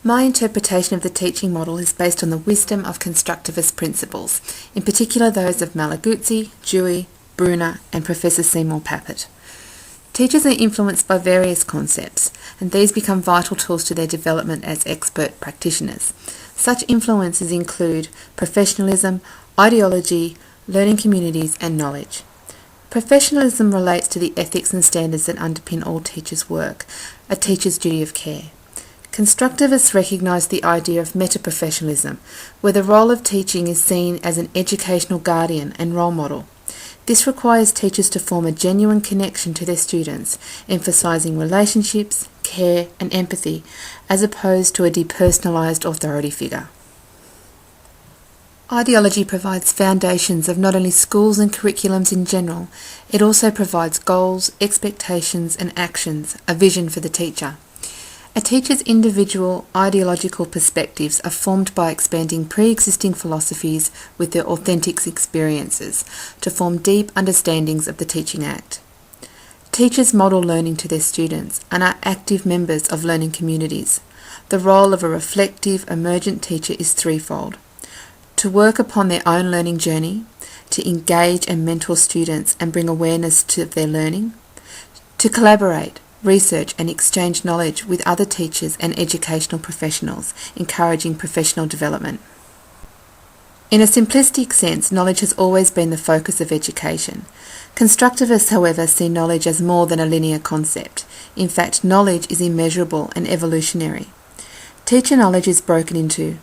My interpretation of the teaching model is based on the wisdom of constructivist principles, in particular those of Malaguzzi, Dewey, Bruner and Professor Seymour Papert. Teachers are influenced by various concepts, and these become vital tools to their development as expert practitioners. Such influences include professionalism, ideology, learning communities and knowledge. Professionalism relates to the ethics and standards that underpin all teachers' work, a teacher's duty of care. Constructivists recognise the idea of meta-professionalism, where the role of teaching is seen as an educational guardian and role model. This requires teachers to form a genuine connection to their students, emphasising relationships, care and empathy, as opposed to a depersonalised authority figure. Ideology provides foundations of not only schools and curriculums in general, it also provides goals, expectations and actions, a vision for the teacher. A teacher's individual ideological perspectives are formed by expanding pre-existing philosophies with their authentic experiences to form deep understandings of the teaching act. Teachers model learning to their students and are active members of learning communities. The role of a reflective, emergent teacher is threefold: to work upon their own learning journey, to engage and mentor students and bring awareness to their learning, to collaborate, research and exchange knowledge with other teachers and educational professionals, encouraging professional development. In a simplistic sense, knowledge has always been the focus of education. Constructivists, however, see knowledge as more than a linear concept. In fact, knowledge is immeasurable and evolutionary. Teacher knowledge is broken into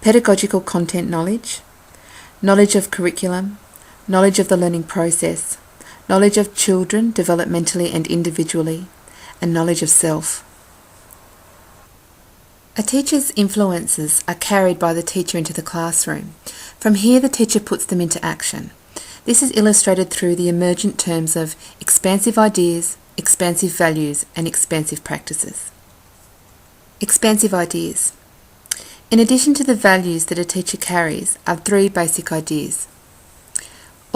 pedagogical content knowledge, knowledge of curriculum, knowledge of the learning process, knowledge of children developmentally and individually, and knowledge of self. A teacher's influences are carried by the teacher into the classroom. From here, the teacher puts them into action. This is illustrated through the emergent terms of expansive ideas, expansive values, and expansive practices. Expansive ideas. In addition to the values that a teacher carries are three basic ideas.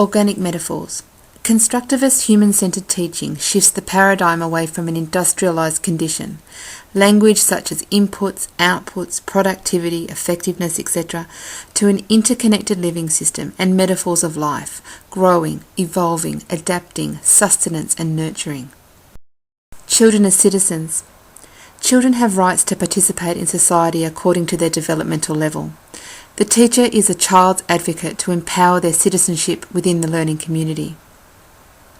Organic metaphors. Constructivist human-centred teaching shifts the paradigm away from an industrialised condition. Language such as inputs, outputs, productivity, effectiveness, etc., to an interconnected living system and metaphors of life, growing, evolving, adapting, sustenance and nurturing. Children as citizens. Children have rights to participate in society according to their developmental level. The teacher is a child's advocate to empower their citizenship within the learning community.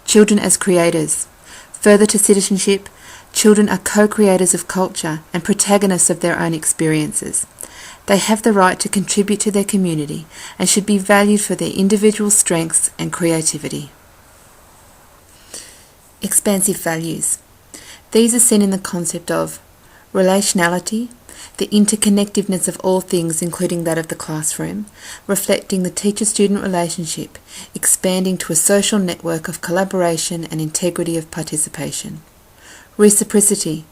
Children as creators. Further to citizenship, children are co-creators of culture and protagonists of their own experiences. They have the right to contribute to their community and should be valued for their individual strengths and creativity. Expansive values. These are seen in the concept of relationality, the interconnectedness of all things including that of the classroom, reflecting the teacher-student relationship, expanding to a social network of collaboration and integrity of participation. Reciprocity.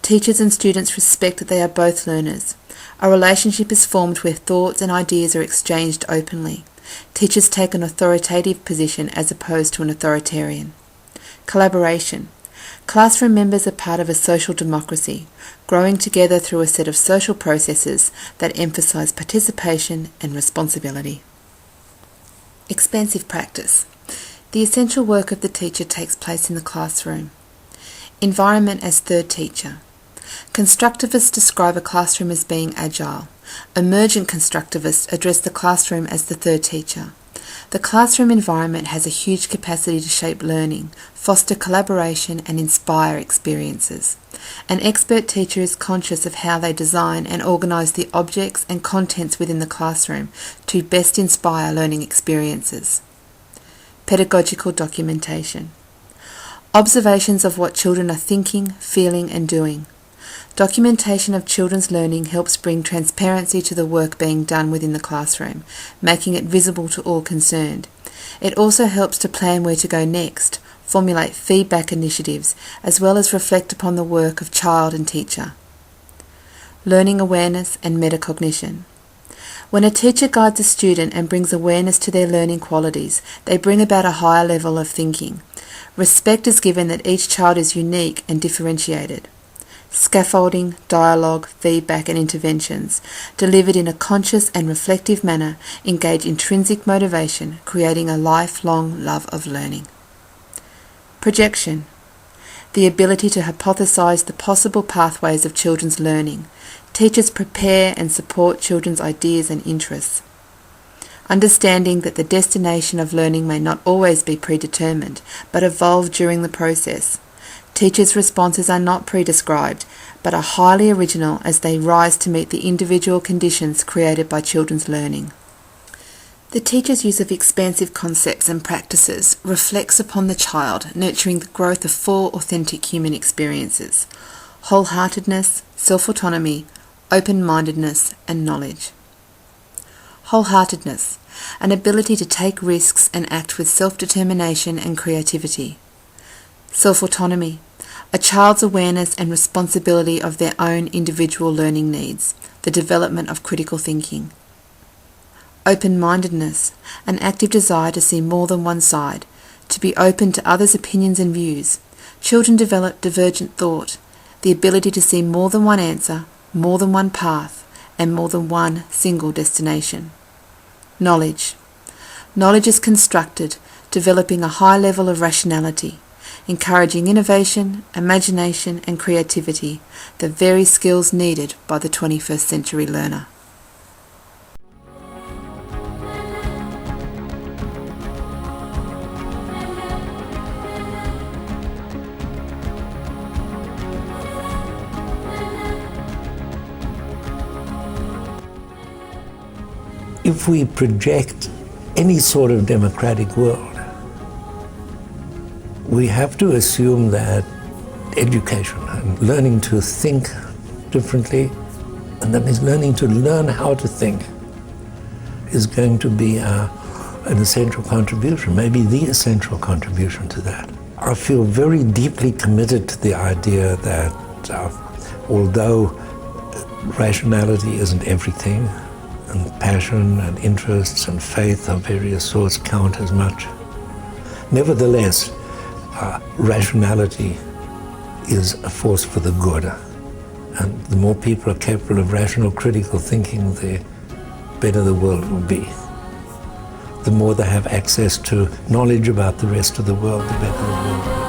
Teachers and students respect that they are both learners. A relationship is formed where thoughts and ideas are exchanged openly. Teachers take an authoritative position as opposed to an authoritarian. Collaboration. Classroom members are part of a social democracy, growing together through a set of social processes that emphasise participation and responsibility. Expansive practice. The essential work of the teacher takes place in the classroom. Environment as third teacher. Constructivists describe a classroom as being agile. Emergent constructivists address the classroom as the third teacher. The classroom environment has a huge capacity to shape learning, foster collaboration and inspire experiences. An expert teacher is conscious of how they design and organise the objects and contents within the classroom to best inspire learning experiences. Pedagogical documentation. Observations of what children are thinking, feeling and doing. Documentation of children's learning helps bring transparency to the work being done within the classroom, making it visible to all concerned. It also helps to plan where to go next, formulate feedback initiatives, as well as reflect upon the work of child and teacher. Learning awareness and metacognition. When a teacher guides a student and brings awareness to their learning qualities, they bring about a higher level of thinking. Respect is given that each child is unique and differentiated. scaffolding, dialogue, feedback and interventions, delivered in a conscious and reflective manner, engage intrinsic motivation, creating a lifelong love of learning. Projection. The ability to hypothesize the possible pathways of children's learning. Teachers prepare and support children's ideas and interests. Understanding that the destination of learning may not always be predetermined, but evolve during the process. Teachers' responses are not prescribed, but are highly original as they rise to meet the individual conditions created by children's learning. The teacher's use of expansive concepts and practices reflects upon the child, nurturing the growth of 4 authentic human experiences: wholeheartedness, self-autonomy, open-mindedness, and knowledge. Wholeheartedness, an ability to take risks and act with self-determination and creativity. Self-autonomy, a child's awareness and responsibility of their own individual learning needs, the development of critical thinking. Open-mindedness, an active desire to see more than one side, to be open to others' opinions and views. Children develop divergent thought, the ability to see more than one answer, more than one path, and more than one single destination. Knowledge. Knowledge is constructed, developing a high level of rationality, encouraging innovation, imagination and creativity, the very skills needed by the 21st century learner. If we project any sort of democratic world, we have to assume that education and learning to think differently, and that means learning to learn how to think, is going to be an essential contribution, maybe the essential contribution to that. I feel very deeply committed to the idea that although rationality isn't everything, and passion and interests and faith of various sorts count as much, nevertheless, rationality is a force for the good. And the more people are capable of rational, critical thinking, the better the world will be. The more they have access to knowledge about the rest of the world, the better the world will be.